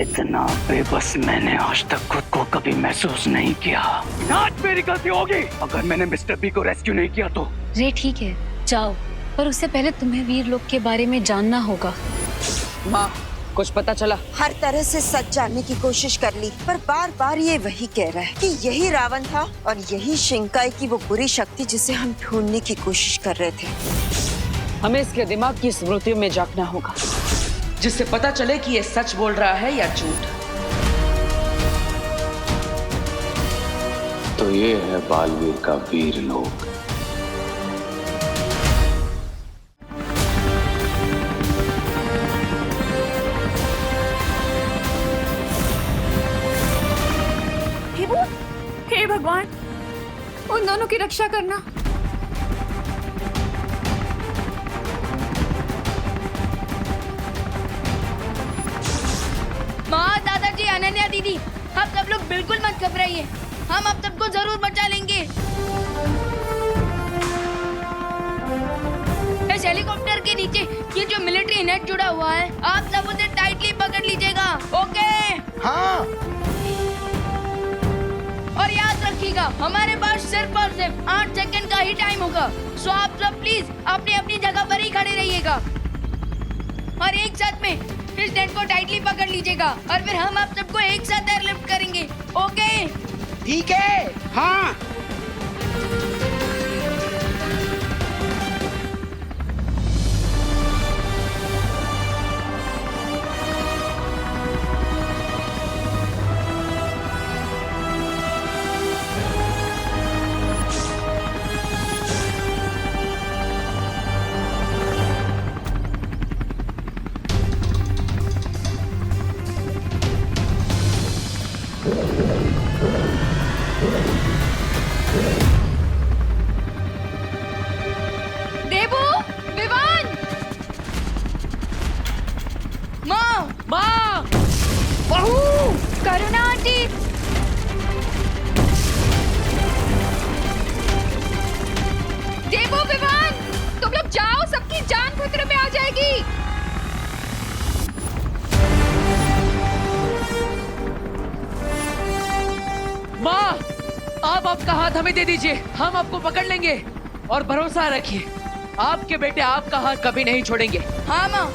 इतना बेबस मैंने आज तक खुद को कभी महसूस नहीं किया। आज मेरी गलती होगी अगर मैंने मिस्टर बी को रेस्क्यू नहीं किया तो। रे ठीक है, जाओ, पर उससे पहले तुम्हें वीर लोग के बारे में जानना होगा। माँ, कुछ पता चला? हर तरह से सच जानने की कोशिश कर ली, पर बार बार ये वही कह रहा है कि यही रावण था और यही शिंकाई की वो बुरी शक्ति जिसे हम ढूंढने की कोशिश कर रहे थे। हमें इसके दिमाग की स्मृतियों में झांकना होगा, जिससे पता चले कि ये सच बोल रहा है या झूठ। तो ये है बालवीर का वीर लोग। हे भगवान, उन दोनों की रक्षा करना। माँ, दादाजी, अनन्या दीदी, आप सब लोग बिल्कुल मत घबराइए, हम आप सबको जरूर बचा लेंगे। इस हेलीकॉप्टर के नीचे ये जो मिलिट्री नेट जुड़ा हुआ है, आप सब उसे टाइटली पकड़ लीजिएगा, ओके? हाँ। और याद रखिएगा, हमारे पास सिर्फ और सिर्फ 8 सेकंड का ही टाइम होगा, सो आप सब प्लीज अपनी अपनी जगह पर ही खड़े रहिएगा और एक साथ में इस नेट को टाइटली पकड़ लीजिएगा और फिर हम आप सबको एक साथ एयरलिफ्ट करेंगे, ओके? ठीक है। हाँ। देवू, विवान, माँ, माँ, बहू, करुणा आंटी, देवो, विवान, तुम लोग जाओ, सबकी जान खतरे में आ जाएगी। माँ, आप आपका हाथ हमें दे दीजिए, हम आपको पकड़ लेंगे और भरोसा रखिए, आपके बेटे आपका हाथ कभी नहीं छोड़ेंगे। हाँ माँ,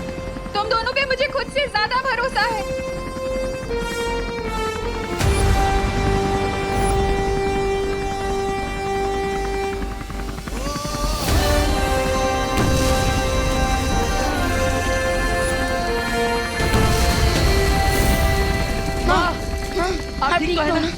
तुम दोनों पे मुझे खुद से ज्यादा भरोसा है। माँ, आप ठीक तो है ना?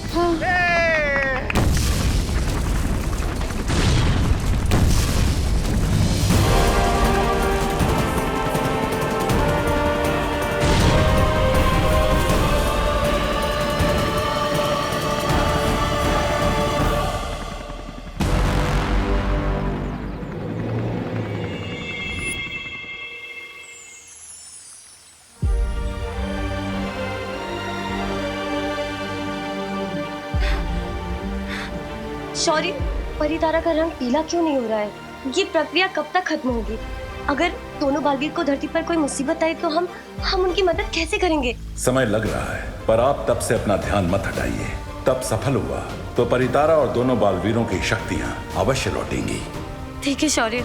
शौर्य, परितारा का रंग पीला क्यों नहीं हो रहा है? ये प्रक्रिया कब तक खत्म होगी? अगर दोनों बालवीर को धरती पर कोई मुसीबत आई तो हम उनकी मदद कैसे करेंगे? समय लग रहा है, पर आप तब से अपना ध्यान मत हटाइए। तब सफल हुआ तो परितारा और दोनों बालवीरों की शक्तियां अवश्य लौटेंगी। ठीक है शौर्य।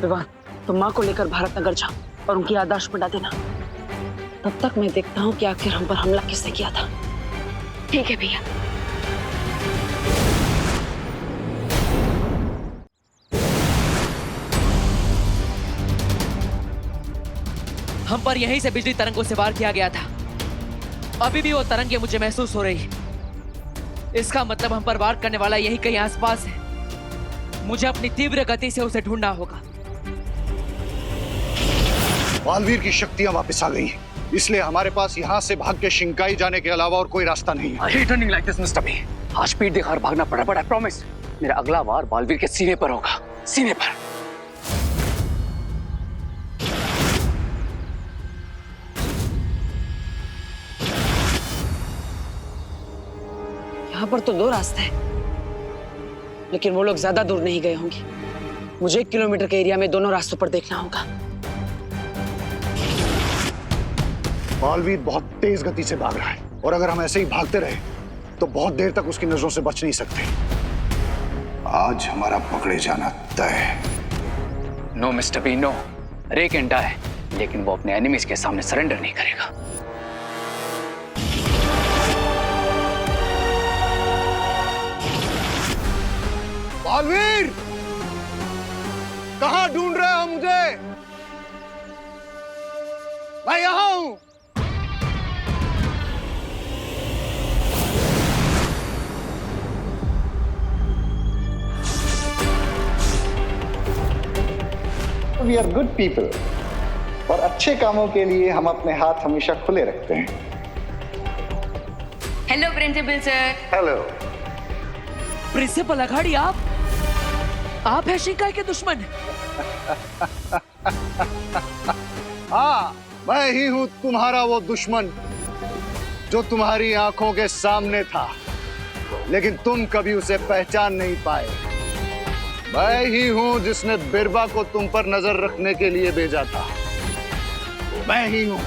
विवान, तुम माँ को लेकर भारतनगर जाओ और उनकी याददाश्त मिटा देना। तब तक मैं देखता हूँ कि आखिर हम पर हमला किसने किया था। ठीक है भैया। हम पर यहीं से बिजली तरंगों से वार किया गया था। अभी भी वो तरंगे मुझे महसूस हो रही। इसका मतलब हम पर वार करने वाला यही कहीं आसपास है। मुझे अपनी तीव्र गति से उसे ढूंढना होगा। बालवीर की शक्तियां वापस आ गई हैं, इसलिए हमारे पास यहाँ से भाग के शिंकाई जाने के अलावा और कोई रास्ता नहीं है। I hate running like this, Mr. B. आज स्पीड दिखाकर भागना पड़ा, बट I promise मेरा अगला वार बालवीर के सीने पर होगा, सीने पर। यहाँ पर तो 2 रास्ते हैं, लेकिन वो लोग ज्यादा दूर नहीं गए होंगे। मुझे 1 किलोमीटर के एरिया में दोनों रास्तों पर देखना होगा। बालवीर बहुत तेज गति से भाग रहा है और अगर हम ऐसे ही भागते रहे तो बहुत देर तक उसकी नजरों से बच नहीं सकते। आज हमारा पकड़े जाना तय है। No mister B, no. Ray can die, लेकिन वो अपने एनिमीज के सामने सरेंडर नहीं करेगा। बालवीर, कहाँ ढूंढ रहे हो मुझे? मैं यहाँ हूं। We are good people. और अच्छे कामों के लिए हम अपने हाथ हमेशा खुले रखते हैं। Hello principal sir. Hello. Principal Aghadi, आप हैं शिंकाई के दुश्मन। हाँ, मैं ही हूं तुम्हारा वो दुश्मन जो तुम्हारी आंखों के सामने था, लेकिन तुम कभी उसे पहचान नहीं पाए। मैं ही हूं जिसने बिरबा को तुम पर नजर रखने के लिए भेजा था। मैं ही हूं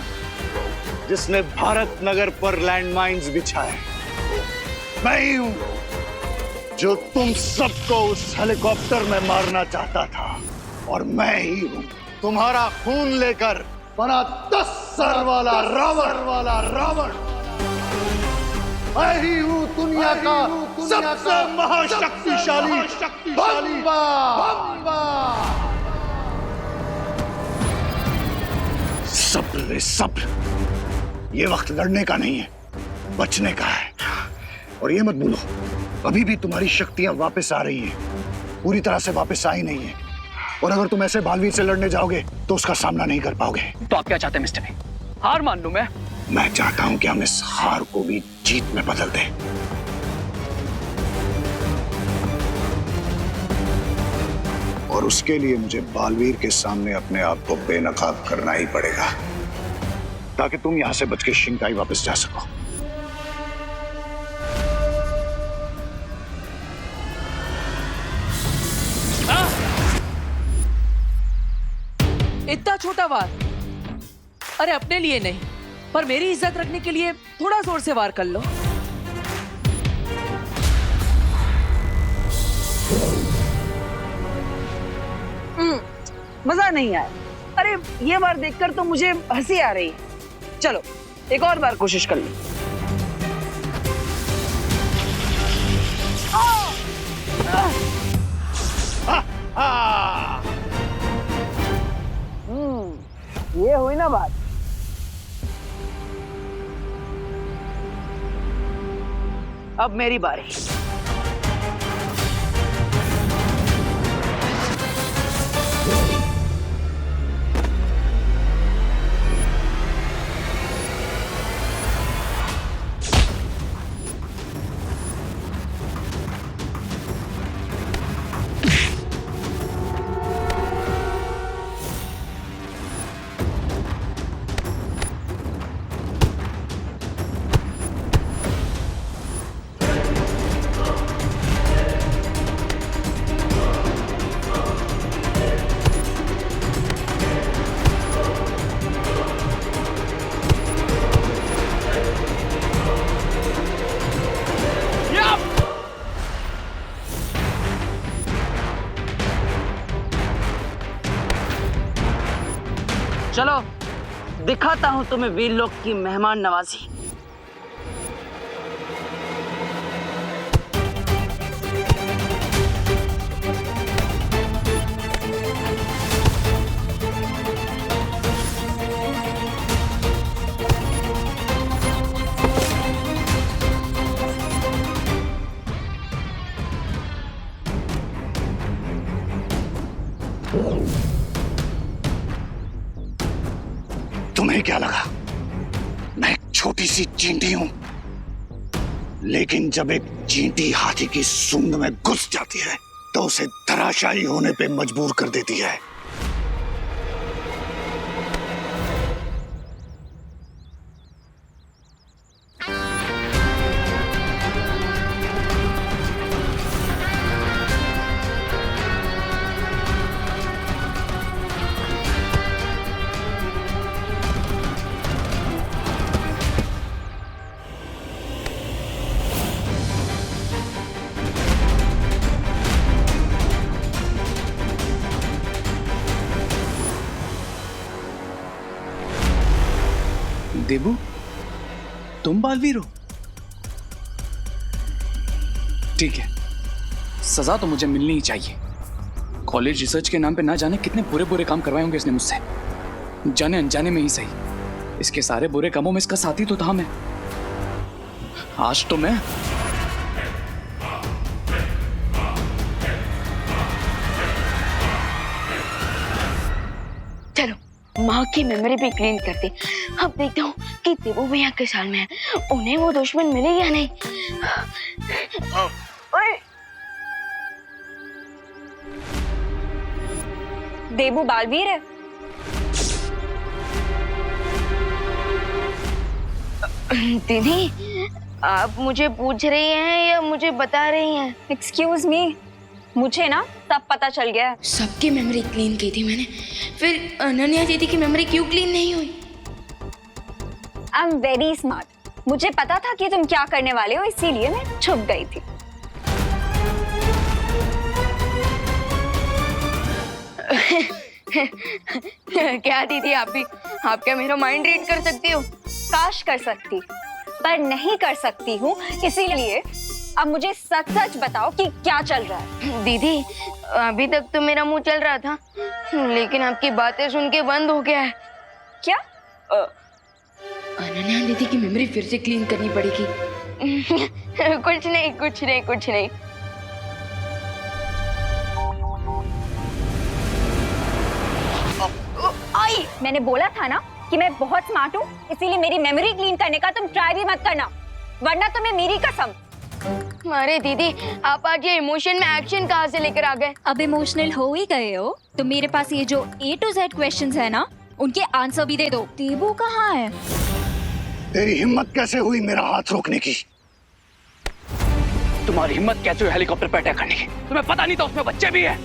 जिसने भारत नगर पर लैंडमाइंस बिछाए। मैं ही हूं जो तुम सबको उस हेलीकॉप्टर में मारना चाहता था। और मैं ही हूं तुम्हारा खून लेकर बना 10 सर वाला रावण। मैं ही हूं दुनिया का सबसे महाशक्तिशाली बम्बा। सब्र। ये वक्त लड़ने का नहीं है, बचने का है। और ये मत भूलो, अभी भी तुम्हारी शक्तियां वापस आ रही हैं, पूरी तरह से वापस आई नहीं है। और अगर तुम ऐसे बालवीर से लड़ने जाओगे तो उसका सामना नहीं कर पाओगे। तो आप क्या चाहते हैं मिस्टर बी? हार मान लूं मैं? मैं चाहता हूं कि हम इस हार को भी जीत में बदल दें। और उसके लिए मुझे बालवीर के सामने अपने आप को बेनकाब करना ही पड़ेगा, ताकि तुम यहां से बच के शिंकाई वापस जा सको। इतना छोटा वार? अरे अपने लिए नहीं, पर मेरी इज्जत रखने के लिए थोड़ा जोर से वार कर लो। मजा नहीं आया। अरे ये बार देखकर तो मुझे हंसी आ रही है। चलो एक और बार कोशिश कर ली। ये हुई ना बात। अब मेरी बारी। चलो दिखाता हूँ तुम्हें वीर लोग की मेहमान नवाजी। तुम्हें क्या लगा मैं एक छोटी सी चींटी हूं? लेकिन जब एक चींटी हाथी की सूंड में घुस जाती है तो उसे धराशायी होने पे मजबूर कर देती है। देबू, तुम बालवीर हो? ठीक है, सजा तो मुझे मिलनी ही चाहिए। कॉलेज रिसर्च के नाम पे ना जाने कितने बुरे बुरे काम करवाए होंगे इसने मुझसे, जाने अनजाने में ही सही। इसके सारे बुरे कामों में इसका साथी तो था मैं। आज तो मैं चलो माँ की मेमोरी भी क्लीन करते। अब देखता हूँ कि देवू भैया किस हाल में है, उन्हें वो दुश्मन मिले या नहीं। देबू बालवीर है। दीदी आप मुझे पूछ रही हैं या मुझे बता रही हैं? एक्सक्यूज मी, मुझे ना सब पता चल गया है। सबकी मेमोरी क्लीन की थी मैंने, फिर अनन्या दीदी की मेमोरी क्यों क्लीन नहीं हुई? I am very smart. मुझे पता था कि तुम क्या करने वाले हो, इसीलिए मैं छुप गई थी। क्या दीदी आप क्या मेरा माइंड रीड कर सकती हो? काश कर सकती, पर नहीं कर सकती हूँ, इसीलिए अब मुझे सच सच बताओ कि क्या चल रहा है। दीदी अभी तक तो मेरा मुंह चल रहा था, लेकिन आपकी बातें सुन के बंद हो गया है। क्या? अनन्या दीदी की मेमोरी फिर से क्लीन करनी पड़ेगी। कुछ नहीं कुछ नहीं कुछ नहीं। आई, मैंने बोला था ना कि मैं बहुत स्मार्ट हूँ, इसीलिए मेरी मेमोरी क्लीन करने का तुम ट्राई भी मत करना, वरना तुम्हें मेरी कसम। अरे दीदी आप आज ये इमोशन में एक्शन कहाँ से लेकर आ गए? अब इमोशनल हो ही गए हो तो मेरे पास ये जो A to Z क्वेश्चंस है ना, उनके आंसर भी दे दो। देबू कहाँ है? तेरी हिम्मत कैसे हुई मेरा हाथ रोकने की? तुम्हारी हिम्मत कैसे हुई हेलीकॉप्टर पे अटैक करने की? तुम्हें पता नहीं था उसमें बच्चे भी हैं?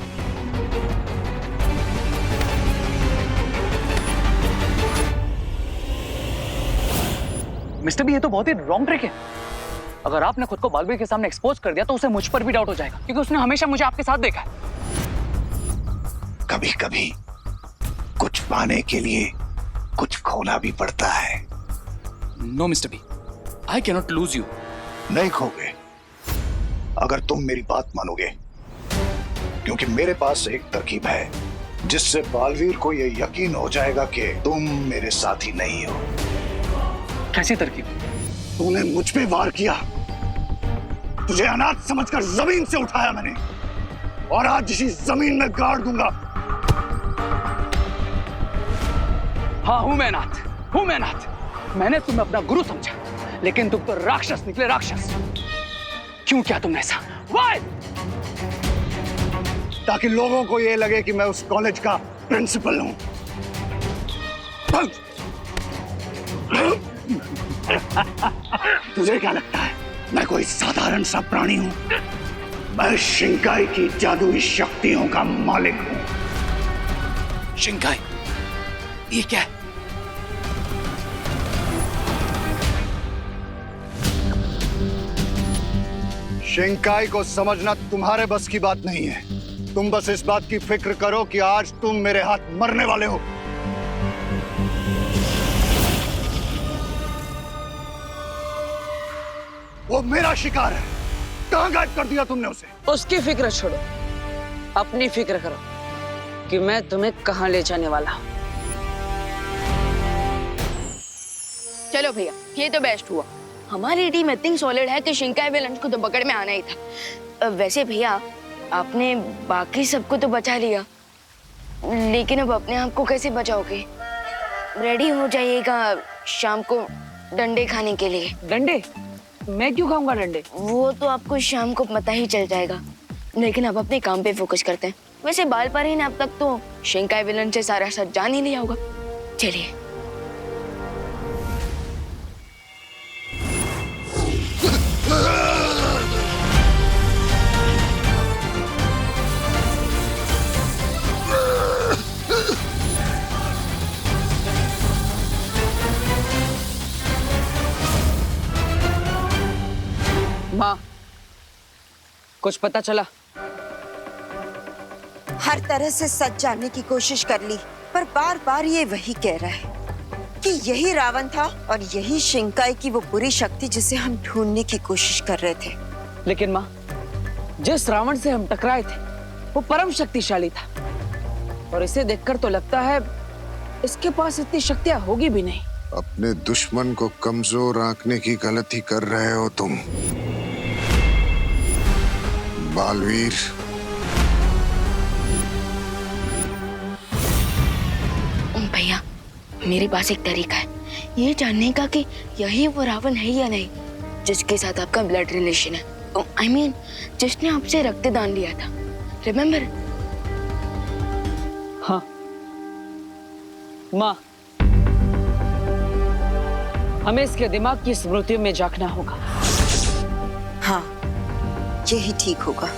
मिस्टर बी, ये तो बहुत ही रॉन्ग ट्रिक है। अगर आपने खुद को बालवीर के सामने एक्सपोज कर दिया तो उसे मुझ पर भी डाउट हो जाएगा, क्योंकि उसने हमेशा मुझे आपके साथ देखा है। कभी कभी कुछ पाने के लिए कुछ खोना भी पड़ता है। No mister B, I can not lose you. नहीं खोगे अगर तुम मेरी बात मानोगे, क्योंकि मेरे पास एक तरकीब है जिससे बालवीर को यह यकीन हो जाएगा कि तुम मेरे साथी नहीं हो। कैसी तरकीब? तूने मुझ पे वार किया, तुझे अनाथ समझकर जमीन से उठाया मैंने, और आज इसी जमीन में गाड़ दूंगा। हाँ, हूं मैं अनाथ। मैंने तुम्हें अपना गुरु समझा, लेकिन तुम तो राक्षस निकले, राक्षस। क्यों किया तुमने ऐसा? Why? ताकि लोगों को यह लगे कि मैं उस कॉलेज का प्रिंसिपल हूं। तुझे क्या लगता है मैं कोई साधारण सा प्राणी हूं? मैं शिंकाई की जादुई शक्तियों का मालिक हूं। शिंकाई? ये क्या है? शिंकाई को समझना तुम्हारे बस की बात नहीं है। तुम बस इस बात की फिक्र करो कि आज तुम मेरे हाथ मरने वाले हो। वो मेरा शिकार है। कहाँ गायब कर दिया तुमने उसे? उसकी फिक्र छोड़ो, अपनी फिक्र करो कि मैं तुम्हें कहाँ ले जाने वाला हूँ। चलो भैया, ये तो बेस्ट हुआ। हमारी टीम इतनी सॉलिड है कि शिंकाई विलन को तो पकड़ में आना ही था। वैसे भैया, आपने बाकी सबको तो बचा लिया, लेकिन अब अपने आप को कैसे बचाओगे? रेडी हो जाइएगा शाम को डंडे खाने के लिए। डंडे? मैं क्यों खाऊंगा डंडे? वो तो आपको शाम को पता ही चल जाएगा, लेकिन अब अपने काम पे फोकस करते हैं। वैसे बालपरी ने अब तक तो शिंकाई विलन से सारा सच जान ही लिया होगा। चलिए। माँ, कुछ पता चला? हर तरह से सच जानने की कोशिश कर ली, पर बार बार ये वही कह रहा है कि यही रावण था और यही शिंकाई की वो बुरी शक्ति जिसे हम ढूंढने की कोशिश कर रहे थे। लेकिन माँ, जिस रावण से हम टकराए थे वो परम शक्तिशाली था, और इसे देखकर तो लगता है इसके पास इतनी शक्तियां होगी भी नहीं। अपने दुश्मन को कमजोर आंकने की गलती कर रहे हो तुम बालवीर। भैया, मेरे पास एक तरीका है ये जानने का कि यही वो रावण है या नहीं जिसके साथ आपका ब्लड रिलेशन है। I mean, जिसने आपसे रक्तदान लिया था, रिमेम्बर? हाँ माँ, हमें इसके दिमाग की स्मृतियों में झांकना होगा। हाँ, यही ठीक होगा।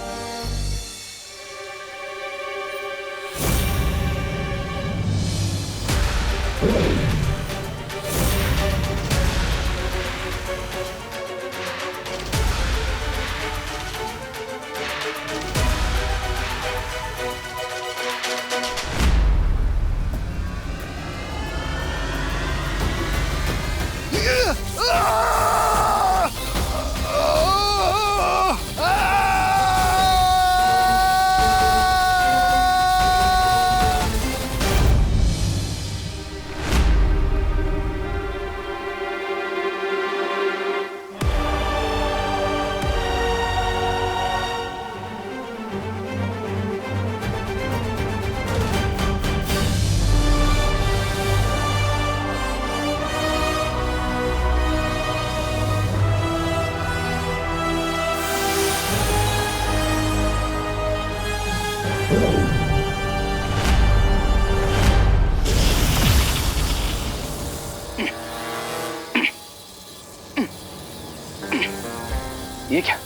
ये क्या?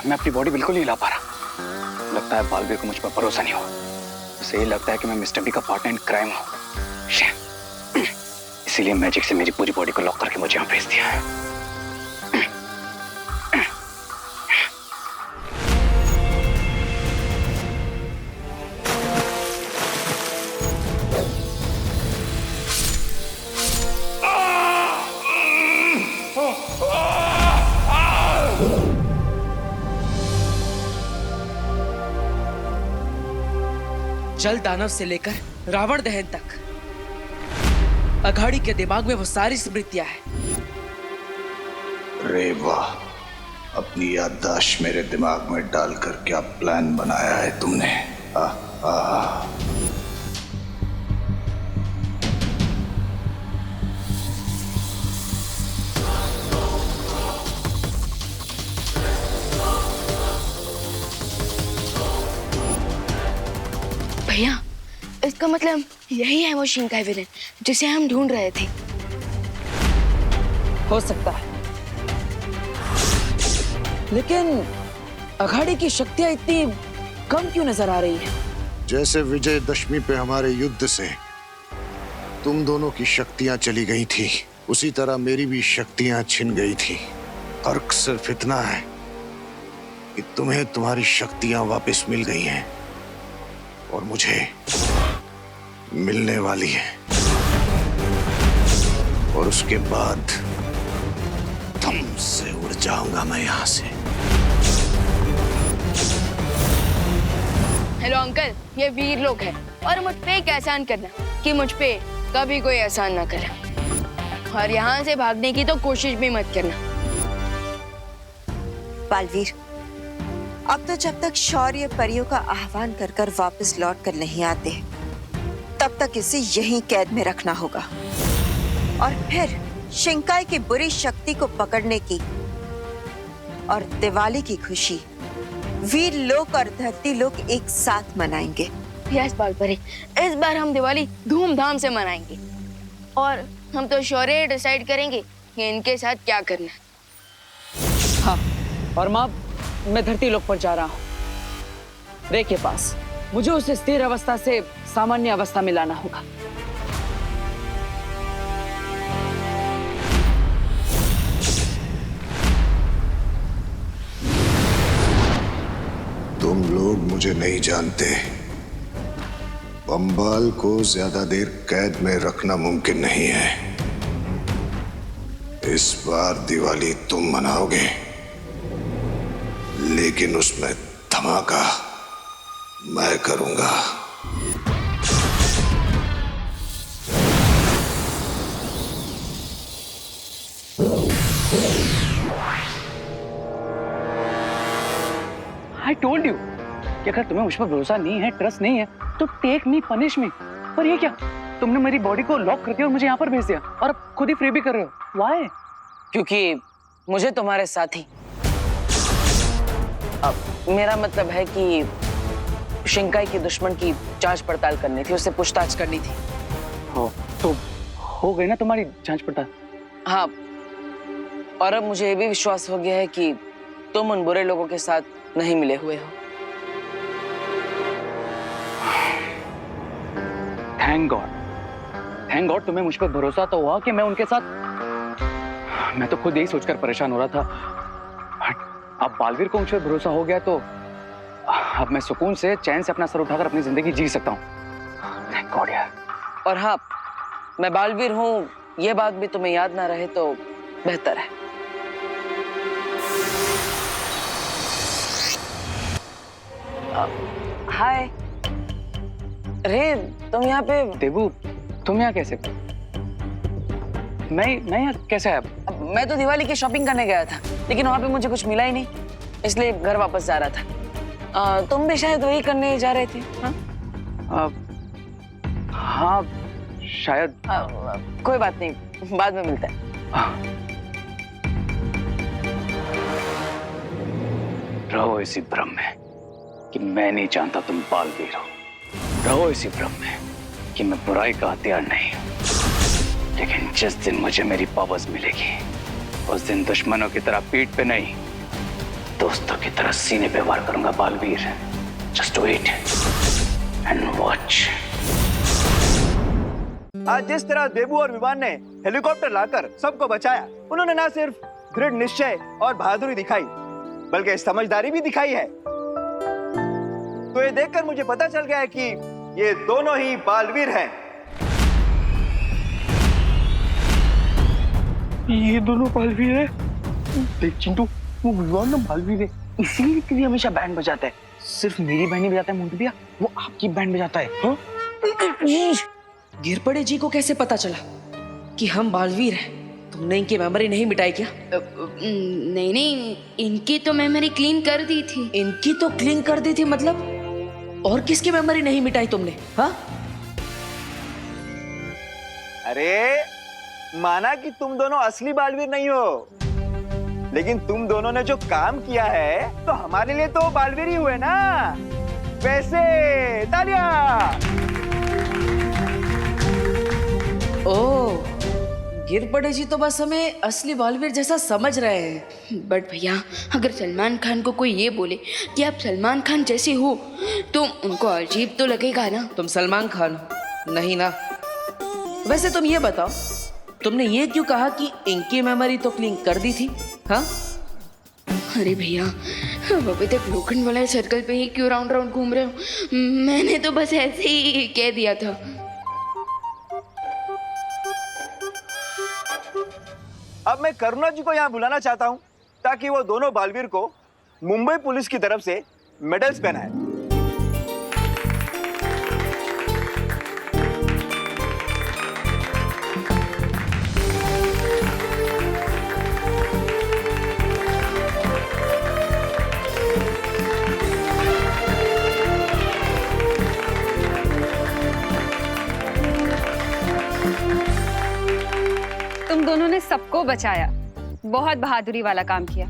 मैं अपनी बॉडी बिल्कुल नहीं हिला पा रहा। लगता है बालवीर को मुझ पर भरोसा नहीं हुआ। उसे ये लगता है कि मैं मिस्टर बी का पार्टनर इन क्राइम हूँ। इसीलिए मैजिक से मेरी पूरी बॉडी को लॉक करके मुझे यहाँ भेज दिया है। जल दानव से लेकर रावण दहन तक अघाड़ी के दिमाग में वो सारी स्मृतियां हैं। रे वाह, अपनी याददाश्त मेरे दिमाग में डालकर क्या प्लान बनाया है तुमने। भैया, इसका मतलब यही है वो शिंकाई विलन जिसे हम ढूंढ रहे थे। हो सकता है, लेकिन अघाड़ी की शक्तियां इतनी कम क्यों नजर आ रही है? जैसे विजयदशमी पे हमारे युद्ध से तुम दोनों की शक्तियां चली गई थी, उसी तरह मेरी भी शक्तियां छिन गई थी। फर्क सिर्फ इतना है कि तुम्हें तुम्हारी शक्तियां वापस मिल गई हैं और मुझे मिलने वाली है। और उसके बाद एकदम से उड़ जाऊंगा मैं यहाँ से। हेलो अंकल, ये वीर लोग हैं और मुझ पे एक एहसान करना कि मुझ पे कभी कोई एहसान ना करे, और यहाँ से भागने की तो कोशिश भी मत करना। बालवीर, अब तो जब तक शौर्य परियों का आह्वान कर कर वापस लौट कर नहीं आते, तब तक इसे यहीं कैद में रखना होगा। और फिर शिंकाई की बुरी शक्ति को पकड़ने की और दिवाली की खुशी वीर लोक और धरती लोक एक साथ मनाएंगे। यस बालपरी, इस बार हम दिवाली धूमधाम से मनाएंगे और हम तो शौर्य डिसाइड करेंगे कि इनके साथ क्या करना है। हाँ, और माँ, मैं धरती लोक पर जा रहा हूँ, रे के पास। मुझे उसे स्थिर अवस्था से सामान्य अवस्था में लाना होगा। तुम लोग मुझे नहीं जानते। बम्बाल को ज्यादा देर कैद में रखना मुमकिन नहीं है। इस बार दिवाली तुम मनाओगे, लेकिन उसमें धमाका मैं करूंगा। I told you कि अगर तुम्हें मुझ पर भरोसा नहीं है, ट्रस्ट नहीं है, तो टेक मी, पनिश मी। पर ये क्या, तुमने मेरी बॉडी को लॉक कर दिया और मुझे यहाँ पर भेज दिया, और अब खुद ही फ्री भी कर रहे हो। Why? क्योंकि मुझे तुम्हारे साथी, अब मेरा मतलब है कि शिंकाई के दुश्मन की जांच पड़ताल करनी थी, उससे पूछताछ करनी थी। हो तो हो गई ना तुम्हारी जांच पड़ताल? हाँ, और अब मुझे ये भी विश्वास हो गया है कि तुम उन बुरे लोगों के साथ नहीं मिले हुए हो। थैंक गॉड तुम्हें मुझ पर भरोसा तो हुआ कि मैं उनके साथ। मैं तो खुद यही सोचकर परेशान हो रहा था। अब बालवीर को मुझ पर भरोसा हो गया तो अब मैं सुकून से, चैन से अपना सर उठाकर अपनी जिंदगी जी सकता हूँ। थैंक गॉड यार। और हाँ, मैं बालवीर हूँ, ये बात भी तुम्हें याद ना रहे तो बेहतर है। हाय रे, तुम यहाँ पे? देबू, तुम यहाँ कैसे? मैं यहाँ कैसे आया? मैं तो दिवाली की शॉपिंग करने गया था, लेकिन वहाँ पे मुझे कुछ मिला ही नहीं, इसलिए घर वापस जा रहा था। तुम भी शायद वही करने जा रहे थे? हाँ शायद। कोई बात नहीं, बाद में मिलते हैं। रहो इसी भ्रम में कि मैं नहीं जानता तुम बालवीर हो। रहो इसी भ्रम में कि मैं बुराई का हथियार नहीं, लेकिन जिस दिन मुझे मेरी पावर्स मिलेगी, उस दिन दुश्मनों की तरह पीठ पे नहीं, दोस्तों की तरह सीने पे वार करूंगा Baalveer. Just wait and watch. आज जिस तरह देबू और विमान ने हेलीकॉप्टर लाकर सबको बचाया, उन्होंने ना सिर्फ दृढ़ निश्चय और बहादुरी दिखाई, बल्कि समझदारी भी दिखाई है। तो ये देखकर मुझे पता चल गया है कि ये दोनों ही बालवीर हैं। ये दोनों बालवीर है? देख चिंटू, वो विवान ना बालवीर है, इसीलिए तेरी हमेशा बैंड बजाता है। सिर्फ मेरी बैंड नहीं बजाता है मोंटू भैया, वो आपकी बैंड बजाता है। हाँ? गिरपड़े जी को कैसे पता चला कि हम बालवीर हैं? तुमने इनकी मेमोरी नहीं मिटाई क्या? नहीं, इनकी तो मेमोरी क्लीन कर दी थी। इनकी तो क्लीन कर दी थी मतलब? और किसकी मेमोरी नहीं मिटाई तुमने? हाँ? अरे माना कि तुम दोनों असली बालवीर नहीं हो, लेकिन तुम दोनों ने जो काम किया है तो हमारे लिए तो बालवीर ही हुए ना। वैसे तालियां। ओह, गिरपड़े जी तो बस हमें असली बालवीर जैसा समझ रहे हैं। बट भैया, अगर सलमान खान को कोई ये बोले कि आप सलमान खान जैसे हो, तो उनको अजीब तो लगेगा ना। तुम सलमान खान हो? नहीं ना। वैसे तुम ये बताओ, तुमने ये क्यों कहा कि इनकी मेमोरी तो क्लीन कर दी थी? हाँ? अरे भैया, अब अभी तक लोखंड वाले सर्कल पे ही क्यों राउंड राउंड घूम रहे हो? मैंने तो बस ऐसे ही कह दिया था। अब मैं मैं करुणा जी को यहाँ बुलाना चाहता हूँ ताकि वो दोनों बालवीर को मुंबई पुलिस की तरफ से मेडल्स पहनाए। तुम दोनों ने सबको बचाया, बहुत बहादुरी वाला काम किया,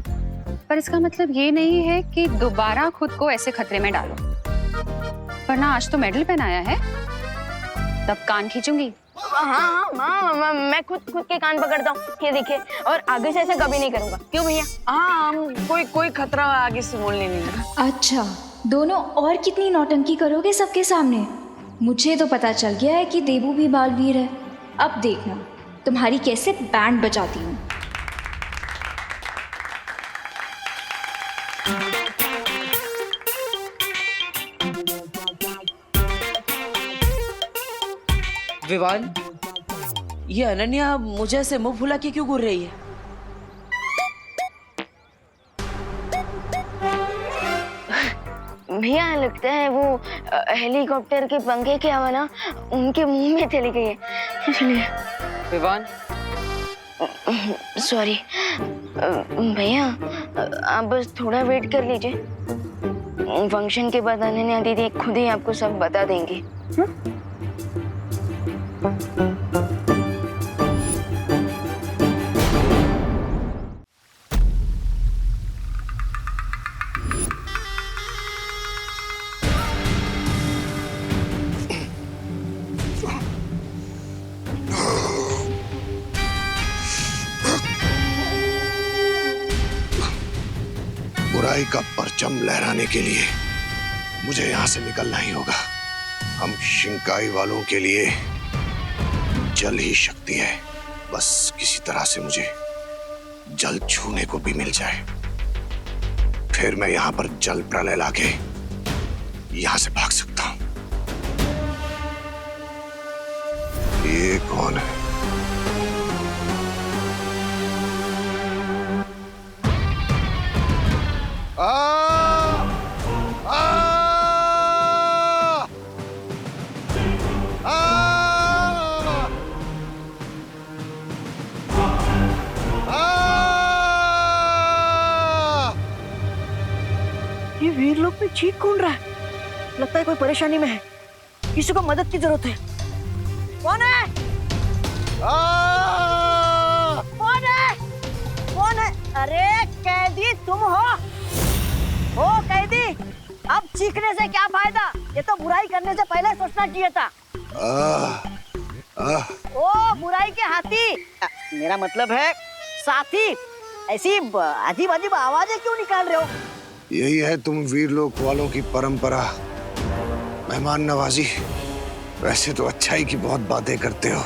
पर इसका मतलब ये नहीं है कि दोबारा खुद को ऐसे खतरे में डालो, वरना आज तो मेडल पहनाया है, तब कान खींचूंगी। हाँ माँ, मैं खुद के कान पकड़ता हूँ, ये देखिए, और आगे से ऐसा कभी नहीं करूँगा। क्यों भैया? हाँ, कोई खतरा आगे से बोलने नहीं। अच्छा, दोनों और कितनी नौटंकी करोगे सबके सामने? मुझे तो पता चल गया है कि देबू भी बालवीर है। अब देखना तुम्हारी कैसे बैंड बजाती हूँ। विवान, ये अनन्या मुझे ऐसे मुंह फुला के क्यों घूर रही है? भैया लगता है वो हेलीकॉप्टर के पंखे की हवा ना उनके मुंह में चली गई है, इसलिए। विवान, सॉरी भैया, आप बस थोड़ा वेट कर लीजिए, फंक्शन के बाद अनन्या दीदी खुद ही आपको सब बता देंगी। बुराई का परचम लहराने के लिए मुझे यहाँ से निकलना ही होगा। हम शिंकाई वालों के लिए जल ही शक्ति है, बस किसी तरह से मुझे जल छूने को भी मिल जाए, फिर मैं यहाँ पर जल प्रलय लाके यहाँ से भाग सकता हूँ। ये कौन है? ये वीर लोग में चीख कौन रहा है? लगता है कोई परेशानी में है, किसी को मदद की जरूरत है। कौन है? कौन है? कौन है? अरे कैदी तुम हो? ओ कैदी, अब चीखने से क्या फायदा? ये तो बुराई करने से पहले सोचना चाहिए था। ओ बुराई के हाथी, मेरा मतलब है साथी, ऐसी अजीब अजीब आवाजें क्यों निकाल रहे हो? यही है तुम वीर लोक वालों की परंपरा, मेहमान नवाजी। वैसे तो अच्छाई की बहुत बातें करते हो,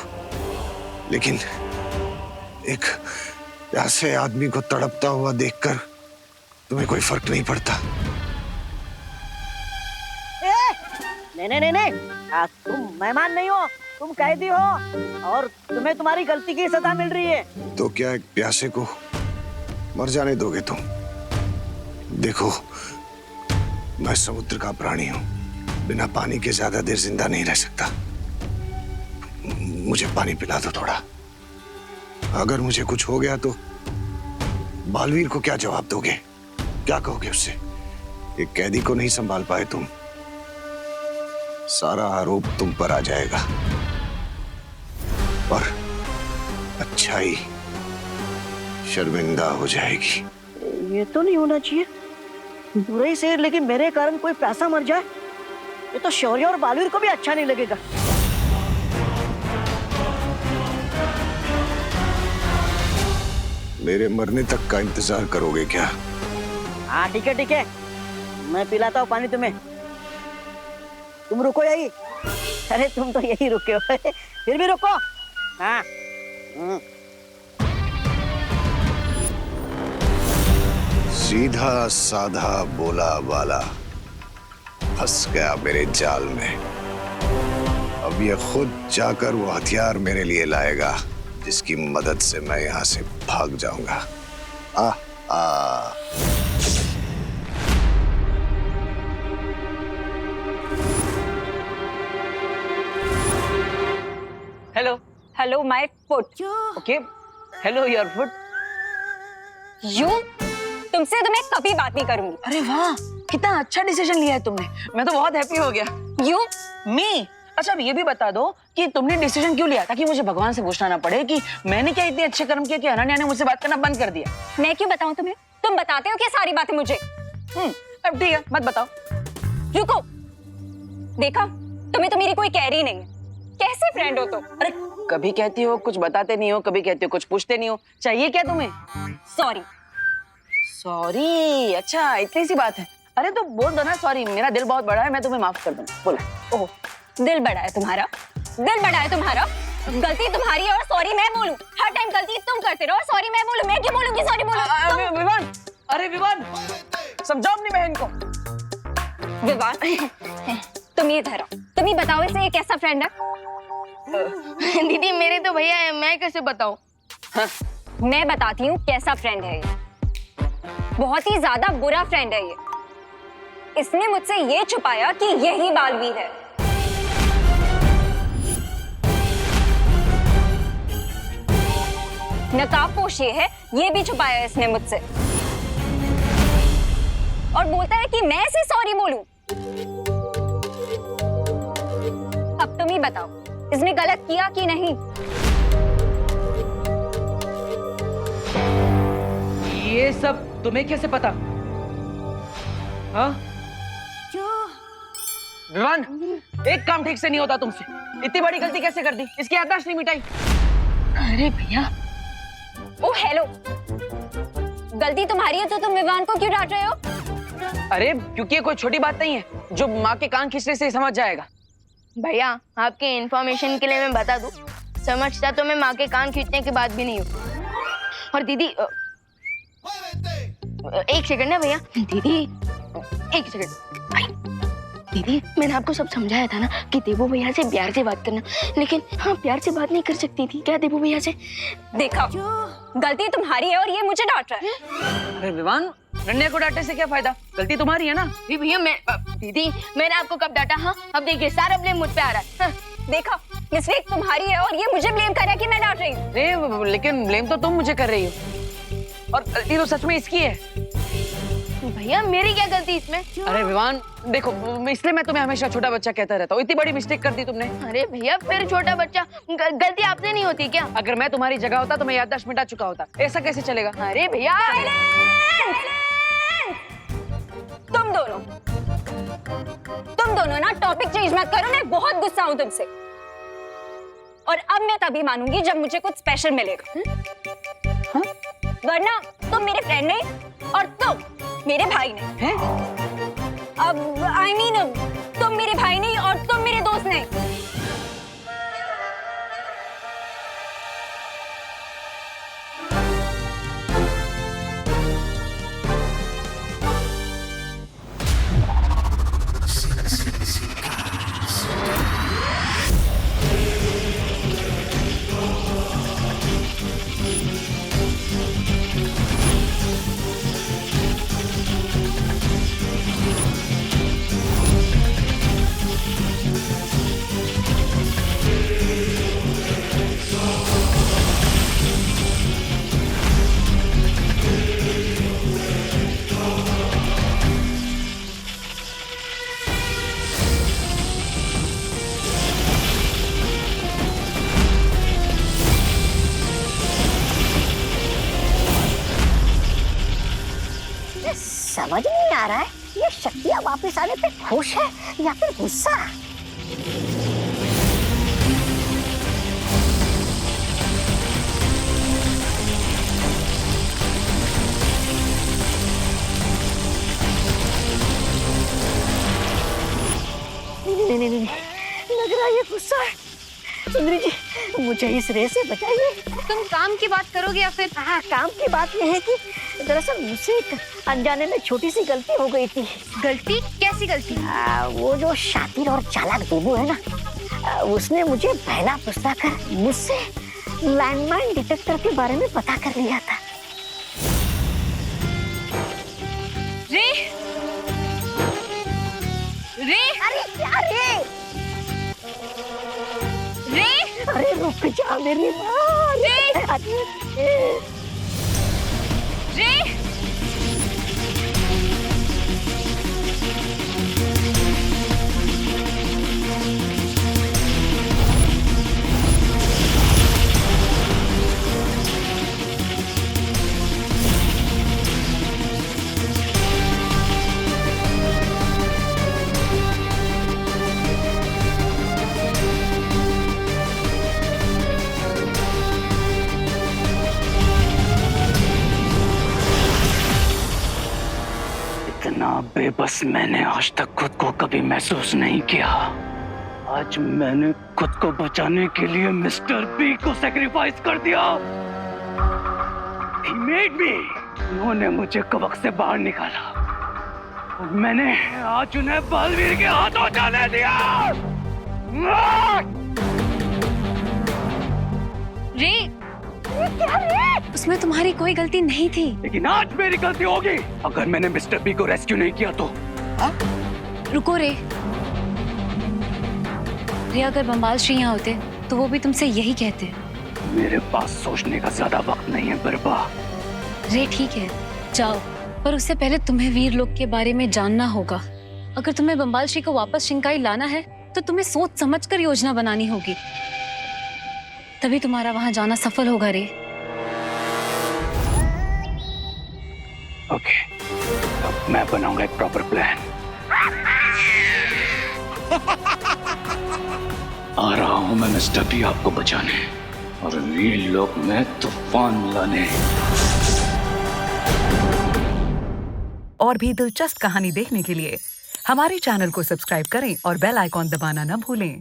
लेकिन एक ऐसे आदमी को तड़पता हुआ देखकर तुम्हें कोई फर्क नहीं पड़ता। नहीं, तुम मेहमान नहीं हो, तुम कैदी हो और तुम्हें तुम्हारी गलती की सजा मिल रही है। तो क्या एक प्यासे को मर जाने दोगे तुम? देखो, मैं समुद्र का प्राणी हूं, बिना पानी के ज्यादा देर जिंदा नहीं रह सकता। मुझे पानी पिला दो थोड़ा। अगर मुझे कुछ हो गया तो बालवीर को क्या जवाब दोगे? क्या कहोगे उससे? एक कैदी को नहीं संभाल पाए तुम, सारा आरोप तुम पर आ जाएगा और अच्छाई शर्मिंदा हो जाएगी। ये तो नहीं होना चाहिए, बुराई से, लेकिन मेरे कारण कोई प्यासा मर जाए, ये तो शौर्य और बालवीर को भी अच्छा नहीं लगेगा। मेरे मरने तक का इंतजार करोगे क्या? हाँ ठीक है, मैं पिलाता हूँ पानी तुम्हें, तुम रुको यही। अरे तुम तो यही रुके हो, फिर भी रुको। हाँ सीधा साधा बोला वाला फंस गया मेरे जाल में। अब ये खुद जाकर वो हथियार मेरे लिए लाएगा जिसकी मदद से मैं यहाँ से भाग जाऊंगा। आ आ hello hello my foot. Okay, hello your foot. You तुमसे तो मैं कभी बात नहीं करूंगी। अरे वाह, कितना अच्छा डिसीजन लिया है तुमने। मैं तो बहुत हैप्पी हो गया। यू मी अच्छा, अब ये भी बता दो कि तुमने डिसीजन क्यों लिया, ताकि मुझे भगवान से पूछना ना पड़े कि मैंने क्या इतने अच्छे कर्म किए कि अनन्या ने मुझसे बात करना बंद कर दिया। मैं क्यों बताऊं तुम्हें? तुम बताते हो क्या सारी बातें मुझे? अब ठीक है, मत बताओ। रुको, देखा तुम्हें तो मेरी कोई कैरी नहीं है। कैसे फ्रेंड हो तुम? अरे कभी कहती हो कुछ बताते नहीं हो, कभी कहती हो कुछ पूछते नहीं हो। चाहिए क्या तुम्हें? सॉरी। सॉरी? अच्छा, इतनी सी बात है। अरे तो बोल दो ना सॉरी, मेरा दिल बहुत बड़ा है, मैं तुम्हें माफ कर दूंगा। बोला। ओह, दिल बड़ा है तुम्हारा? दिल बड़ा है तुम्हारा? गलती तुम्हारी है और सॉरी मैं बोलूं? हर टाइम गलती तुम करते रहो और सॉरी मैं बोलूं? मैं क्यों बोलूंगी सॉरी बोलूं? विवान, अरे विवान, समझाओ अपनी बहन को। विवान, तुम ये धरो, तुम ही बताओ इसे ये कैसा फ्रेंड है? दीदी मेरे तो भैया है, मैं कैसे बताऊं? हाँ, मैं बताती हूँ कैसा फ्रेंड है ये। बहुत ही ज्यादा बुरा फ्रेंड है ये। इसने मुझसे ये छुपाया कि यही बालवीर है। नकाबपोश ये है, ये भी छुपाया है इसने मुझसे। और बोलता है कि मैं इसे सॉरी बोलूं। अब तुम ही बताओ, इसने गलत किया कि नहीं? ये सब तुम्हें कैसे पता? हाँ? विवान, एक काम ठीक से नहीं होता तुमसे। इतनी बड़ी गलती कैसे कर दी? इसकी याददाश्त नहीं मिटाई। अरे भैया, ओ हेलो, गलती तुम्हारी है तो तुम विवान को क्यों डांट रहे हो? अरे क्योंकि ये कोई छोटी बात नहीं है जो माँ के कान खींचने से समझ जाएगा। भैया आपके इन्फॉर्मेशन के लिए मैं बता दूं, समझता तो मैं माँ के कान खींचने की बात भी नहीं हूँ। और दीदी एक सेकंड ना भैया, दीदी एक सेकंड। दीदी मैंने आपको सब समझाया था ना कि देवू भैया से प्यार से बात करना, लेकिन हाँ प्यार से बात नहीं कर सकती थी क्या देवू भैया से? देखा, गलती तुम्हारी है और ये मुझे डांट रहा है। अरे विवान, नन्या को डांटने से क्या फायदा? गलती तुम्हारी है ना। भैया मैं दीदी मैंने आपको कब डांटा? हाँ अब देखिए सारा ब्लेम मुझ पे आ रहा है। हाँ, देखा, मिस्टेक तुम्हारी है और ये मुझे ब्लेम कर रहा है कि मैं डांट रही हूँ। लेकिन ब्लेम तो तुम मुझे कर रही हो और गलती तो सच में इसकी है। भैया मेरी क्या गलती इसमें? अरे विवान देखो, इसलिए मैं तुम्हें हमेशा छोटा बच्चा कहता रहता हूँ। इतनी बड़ी मिस्टेक कर दी तुमने। अरे भैया फिर छोटा बच्चा, गलती आपसे नहीं होती क्या? अगर मैं तुम्हारी जगह होता तो मैं याददाश्त मिटा चुका होता। ऐसा कैसे चलेगा? अरे भैया तुम दोनों ना टॉपिक चेंज मत करो, मैं बहुत गुस्सा हूँ तुमसे। और अब मैं तभी मानूंगी जब मुझे कुछ स्पेशल मिलेगा। हाँ? वरना तुम मेरे फ्रेंड नहीं और तुम मेरे भाई नहीं हैं? अब I mean, तुम मेरे भाई नहीं और तुम मेरे दोस्त नहीं। समझ नहीं आ रहा है, ये शक्तियाँ वापस आने पे खुश है या फिर गुस्सा? नहीं, लग रहा है ये गुस्सा है। सुंदरी जी, मुझे इस रेस से बचाइए। तुम काम की बात करोगे या फिर? हाँ, काम की बात यह है कि दरअसल मुझसे एक अनजाने में छोटी सी गलती हो गई थी। गलती? कैसी गलती? वो जो शातिर और चालाक देवू है ना, उसने मुझे पहला पुस्ता कर मुझसे लैंडमाइन डिटेक्टर के बारे में पता कर लिया था। रे रे अरे क्या रे? रे अरे रुक जा मेरी माँ। रे रे इतना बेबस मैंने आज तक खुद को कभी महसूस नहीं किया। आज मैंने खुद को बचाने के लिए मिस्टर बी को सैक्रिफाइस कर दिया। He made me। उन्होंने मुझे कवक से बाहर निकाला और मैंने आज उन्हें बालवीर के हाथों जाने दिया। रे क्या रे? उसमें तुम्हारी कोई गलती नहीं थी। लेकिन आज मेरी गलती होगी अगर मैंने मिस्टर बी को रेस्क्यू नहीं किया तो। रुको रे, अगर बम्बाल श्री यहाँ होते तो वो भी तुमसे यही कहते। मेरे पास सोचने का ज्यादा वक्त नहीं है बिरबा। रे ठीक है, जाओ, पर उससे पहले तुम्हें वीर लोक के बारे में जानना होगा। अगर तुम्हें बम्बाल श्री को वापस शिंकाई लाना है तो तुम्हें सोच समझकर योजना बनानी होगी, तभी तुम्हारा वहां जाना सफल होगा रे। ओके, अब मैं बनाऊंगा एक प्रॉपर प्लान। आ रहा हूं मैं मिस्टर बी आपको बचाने और वीर लोक में तूफान लाने। और भी दिलचस्प कहानी देखने के लिए हमारे चैनल को सब्सक्राइब करें और बेल आइकॉन दबाना न भूलें।